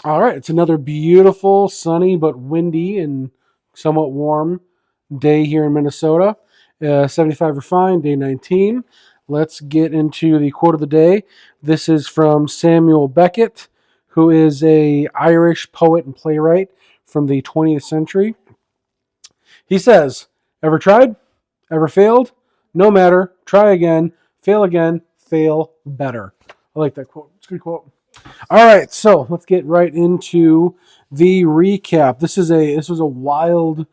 All right, it's another beautiful, sunny but windy and somewhat warm day here in Minnesota. 75 refined, day 19. Let's get into the quote of the day. This is from Samuel Beckett, who is a Irish poet and playwright from the 20th century. He says, "Ever tried? Ever failed? No matter. Try again. Fail again. Fail better." I like that quote. It's a good quote. All right, so let's get right into the recap. This was a wild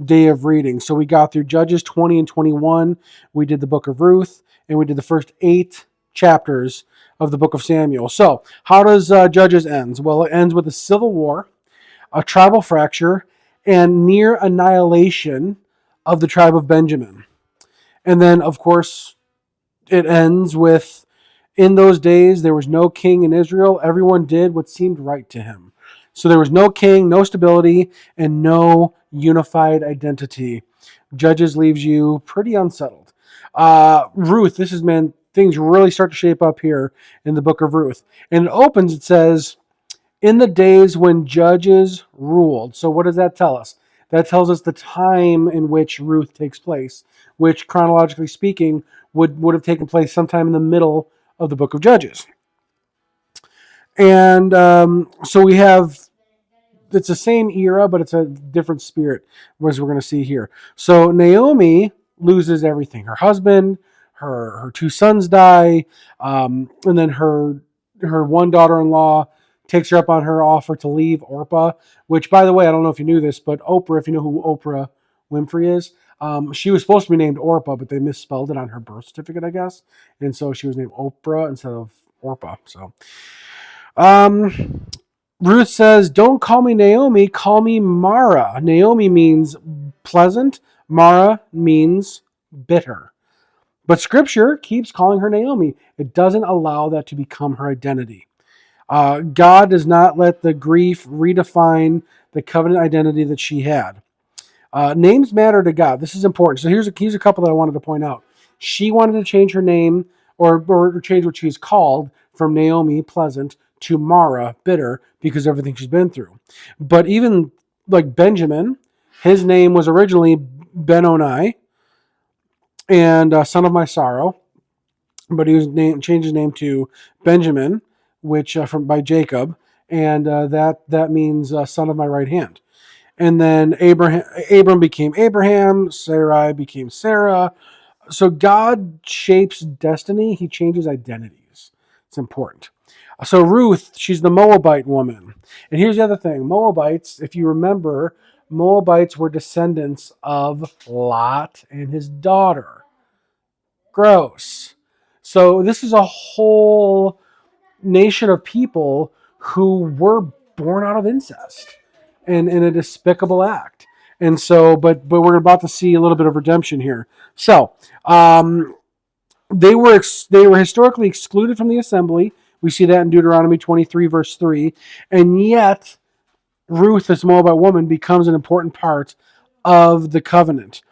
day of reading. So we got through Judges 20 and 21. We did the book of Ruth, and we did the first 8 chapters of the book of Samuel. So how does Judges ends? Well, it ends with a civil war, a tribal fracture, and near annihilation of the tribe of Benjamin. And then, of course, it ends with, in those days there was no king in Israel. Everyone did what seemed right to him. So there was no king, no stability, and no unified identity. Judges leaves you pretty unsettled. Ruth, this is, man, things really start to shape up here in the book of Ruth. And it opens, it says, in the days when judges ruled. So what does that tell us? That tells us the time in which Ruth takes place, which chronologically speaking would have taken place sometime in the middle of the book of Judges. And so we have, it's the same era, but it's a different spirit, as we're going to see here. So Naomi loses everything. Her husband, her 2 sons die, and then her one daughter-in-law takes her up on her offer to leave Orpah, which, by the way, I don't know if you knew this, but Oprah, if you know who Oprah Winfrey is, she was supposed to be named Orpah, but they misspelled it on her birth certificate, I guess. And so she was named Oprah instead of Orpah. So, Ruth says, "Don't call me Naomi, call me Mara." Naomi means pleasant, Mara means bitter. But scripture keeps calling her Naomi. It doesn't allow that to become her identity. God does not let the grief redefine the covenant identity that she had. Names matter to God. This is important. So here's a couple that I wanted to point out. She wanted to change her name or change what she's called from Naomi, pleasant, to Mara, bitter, because of everything she's been through. But even like Benjamin, his name was originally Benoni, and son of my sorrow, but he was changed his name to Benjamin, which from by Jacob, and that means son of my right hand. And then Abram became Abraham, Sarai became Sarah. So God shapes destiny. He changes identities. It's important. So Ruth, she's the Moabite woman. And here's the other thing. Moabites, if you remember, Moabites were descendants of Lot and his daughter. Gross. So this is a whole nation of people who were born out of incest and in a despicable act. And so, but we're about to see a little bit of redemption here. So, they were historically excluded from the assembly. We see that in Deuteronomy 23 verse 3, and yet Ruth, this Moabite woman, becomes an important part of the covenant.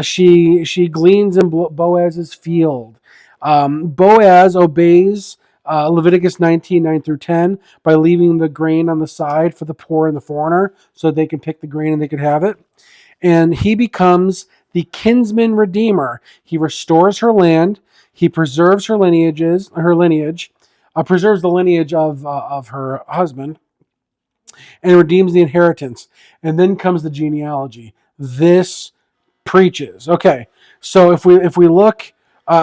She gleans in Boaz's field. Boaz obeys Leviticus 19, 9 through 10 by leaving the grain on the side for the poor and the foreigner so they can pick the grain and they can have it. And he becomes the kinsman redeemer. He restores her land. He preserves her lineage, preserves the lineage of her husband, and redeems the inheritance. And then comes the genealogy. This preaches. Okay, so if we look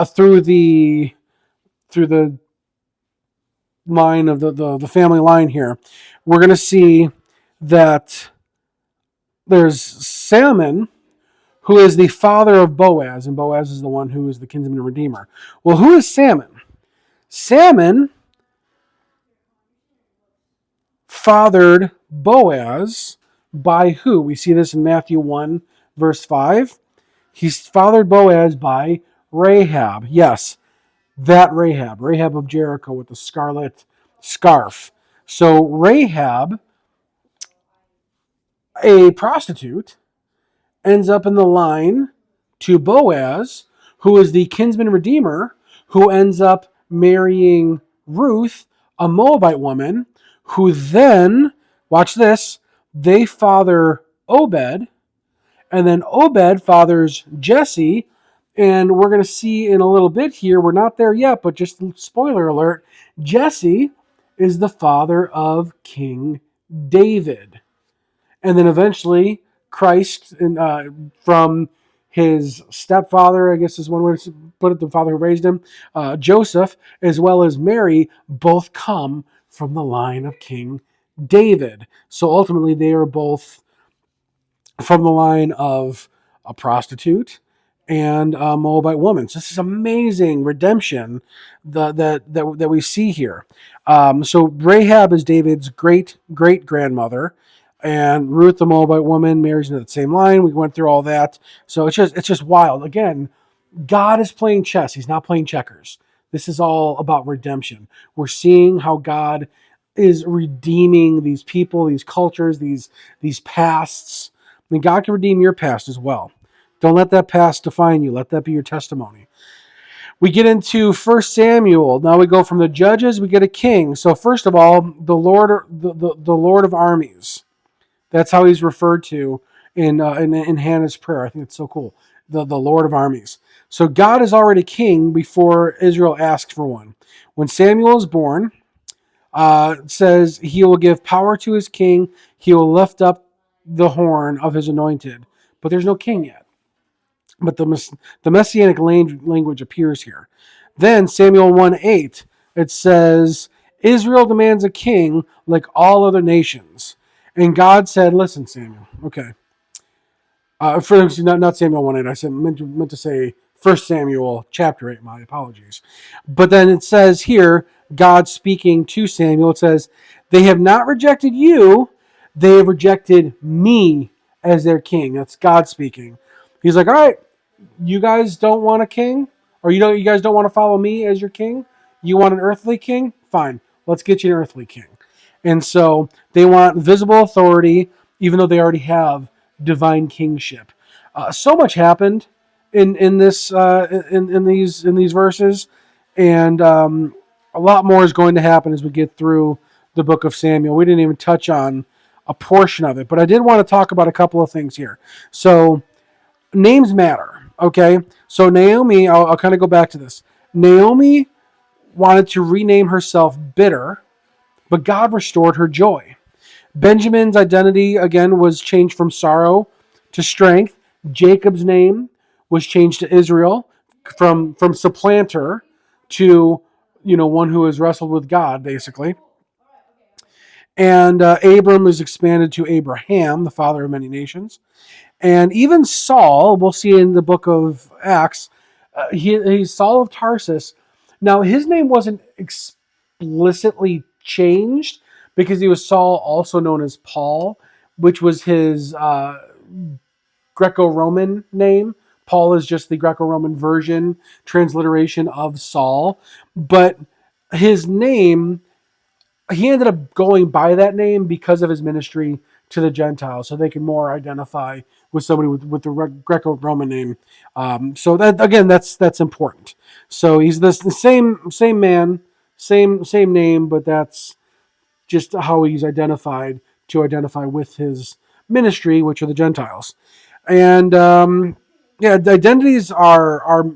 through the line of the family line here, we're going to see that there's Salmon, who is the father of Boaz, and Boaz is the one who is the kinsman and redeemer. Well, who is Salmon? Salmon fathered Boaz by who? We see this in Matthew 1, verse 5. He's fathered Boaz by Rahab. Yes, that Rahab of Jericho with the scarlet scarf. So Rahab, a prostitute, ends up in the line to Boaz, who is the kinsman redeemer, who ends up marrying Ruth, a Moabite woman, who then, watch this, they father Obed, and then Obed fathers Jesse. And we're going to see in a little bit here, we're not there yet, but just spoiler alert, Jesse is the father of King David. And then eventually Christ, from his stepfather, I guess is one way to put it, the father who raised him, Joseph, as well as Mary, both come from the line of King David. So ultimately, they are both from the line of a prostitute and a Moabite woman. So this is amazing redemption that we see here. So Rahab is David's great grandmother, and Ruth, the Moabite woman, marries into the same line. We went through all that. So it's just wild. Again, God is playing chess. He's not playing checkers. This is all about redemption. We're seeing how God is redeeming these people, these cultures, these pasts. I mean, God can redeem your past as well. Don't let that past define you. Let that be your testimony. We get into 1 Samuel. Now we go from the judges, we get a king. So first of all, the Lord of armies. That's how he's referred to in Hannah's prayer. I think it's so cool. The Lord of armies. So God is already king before Israel asks for one. When Samuel is born, it says he will give power to his king. He will lift up the horn of his anointed. But there's no king yet. But the messianic language appears here. Then Samuel 1:8, it says, Israel demands a king like all other nations. And God said, listen, Samuel, okay. Not Samuel 1:8, meant to say 1 Samuel chapter 8, my apologies. But then it says here, God speaking to Samuel, it says, they have not rejected you, they have rejected me as their king. That's God speaking. He's like, all right, you guys don't want a king? Or you guys don't want to follow me as your king? You want an earthly king? Fine, let's get you an earthly king. And so they want visible authority, even though they already have divine kingship. So much happened in these verses, and a lot more is going to happen as we get through the book of Samuel. We didn't even touch on a portion of it, but I did want to talk about a couple of things here. So names matter. Okay, so Naomi, I'll kind of go back to this. Naomi wanted to rename herself bitter, but God restored her joy. Benjamin's identity, again, was changed from sorrow to strength. Jacob's name was changed to Israel, from supplanter to, one who has wrestled with God, basically. And Abram is expanded to Abraham, the father of many nations. And even Saul, we'll see in the book of Acts, he's Saul of Tarsus. Now, his name wasn't explicitly changed because he was Saul, also known as Paul, which was his Greco-Roman name. Paul is just the Greco-Roman version, transliteration of Saul. But his name, he ended up going by that name because of his ministry to the Gentiles, so they can more identify with somebody with the Greco-Roman name. So that, again, that's important. So he's the same man, same name, but that's just how he's identified, to identify with his ministry, which are the Gentiles. And the identities are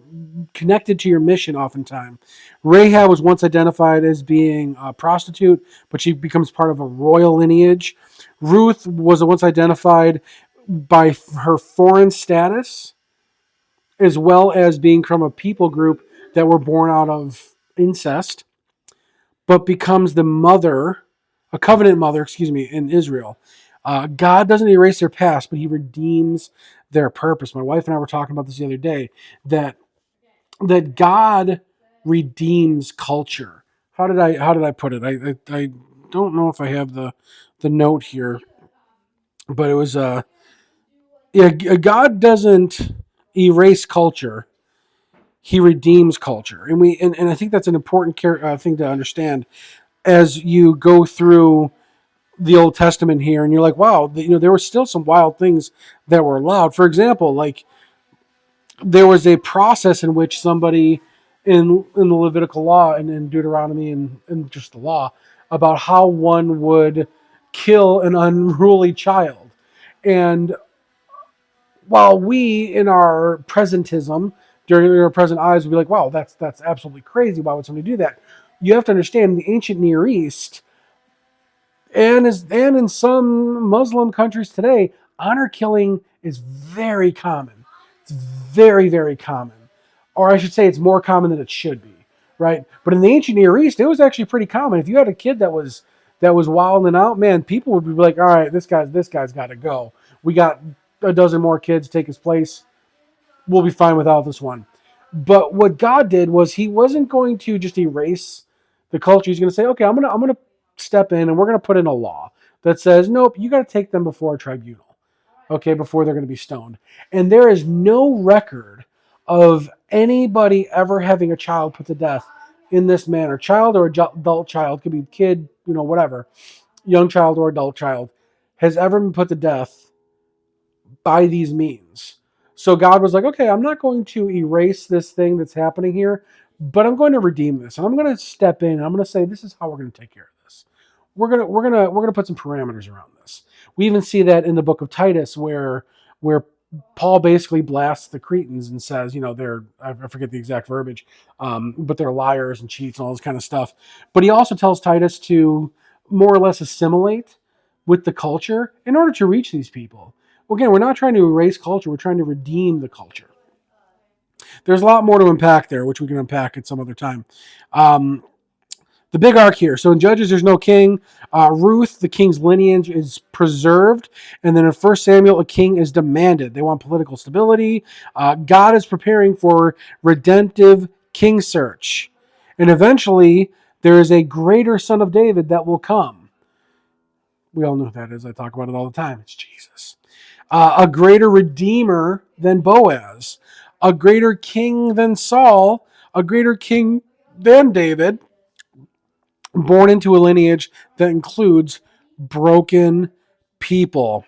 connected to your mission oftentimes. Rahab was once identified as being a prostitute, but she becomes part of a royal lineage. Ruth was once identified by her foreign status, as well as being from a people group that were born out of incest, but becomes the mother, a covenant mother, in Israel. God doesn't erase their past, but he redeems their purpose. My wife and I were talking about this the other day, that God redeems culture. How did I put it? I don't know if I have the note here, but it was God doesn't erase culture. He redeems culture. And I think that's an important thing to understand as you go through the Old Testament here, and you're like, wow, there were still some wild things that were allowed. For example, like, there was a process in which somebody in the Levitical law and in Deuteronomy and just the law, about how one would kill an unruly child. And while we, in our presentism, during our present eyes, would be like, wow, that's absolutely crazy. Why would somebody do that? You have to understand, in the ancient Near East, and in some Muslim countries today, honor killing is very common. It's very, very common. Or I should say it's more common than it should be, right? But in the ancient Near East, it was actually pretty common. If you had a kid that was wilding out, man, people would be like, all right, this guy's got to go. We got a dozen more kids take his place. We'll be fine without this one. But what God did was he wasn't going to just erase the culture. He's going to say, okay, I'm gonna step in and we're going to put in a law that says, nope, you got to take them before a tribunal, okay, before they're going to be stoned. And there is no record of anybody ever having a child put to death in this manner. Child or adult child, could be kid, whatever, young child or adult child, has ever been put to death by these means. So God was like, okay, I'm not going to erase this thing that's happening here, but I'm going to redeem this. And I'm going to step in and I'm going to say, this is how we're going to take care of this. We're gonna put some parameters around this. We even see that in the book of Titus, where Paul basically blasts the Cretans and says, they're, I forget the exact verbiage, but they're liars and cheats and all this kind of stuff. But he also tells Titus to more or less assimilate with the culture in order to reach these people. Well, again, we're not trying to erase culture, we're trying to redeem the culture. There's a lot more to unpack there, which we can unpack at some other time. The big arc here. So in Judges, there's no king. Ruth, the king's lineage is preserved. And then in 1 Samuel, a king is demanded. They want political stability. God is preparing for redemptive king search. And eventually, there is a greater son of David that will come. We all know who that is. I talk about it all the time. It's Jesus. A greater redeemer than Boaz. A greater king than Saul. A greater king than David, born into a lineage that includes broken people.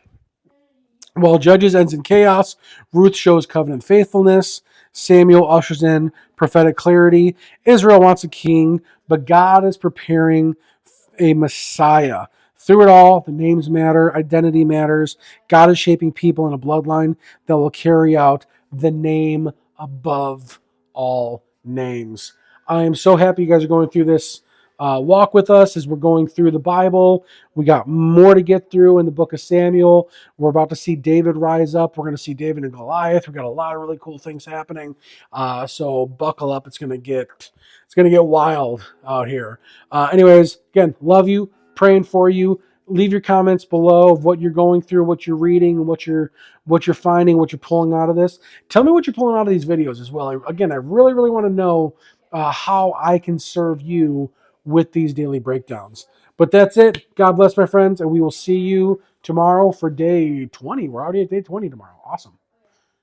While Judges ends in chaos, Ruth shows covenant faithfulness. Samuel ushers in prophetic clarity. Israel wants a king, but God is preparing a Messiah. Through it all, the names matter, identity matters. God is shaping people in a bloodline that will carry out the name above all names. I am so happy you guys are going through this walk with us as we're going through the Bible. We got more to get through in the book of Samuel. We're about to see David rise up. We're going to see David and Goliath. We've got a lot of really cool things happening. So buckle up. It's going to get wild out here. Anyways, again, love you, praying for you. Leave your comments below of what you're going through, what you're reading, what you're finding, what you're pulling out of this. Tell me what you're pulling out of these videos as well. I really, really want to know how I can serve you with these daily breakdowns. But that's it. God bless, my friends, and we will see you tomorrow for day 20. We're already at day 20 tomorrow. Awesome.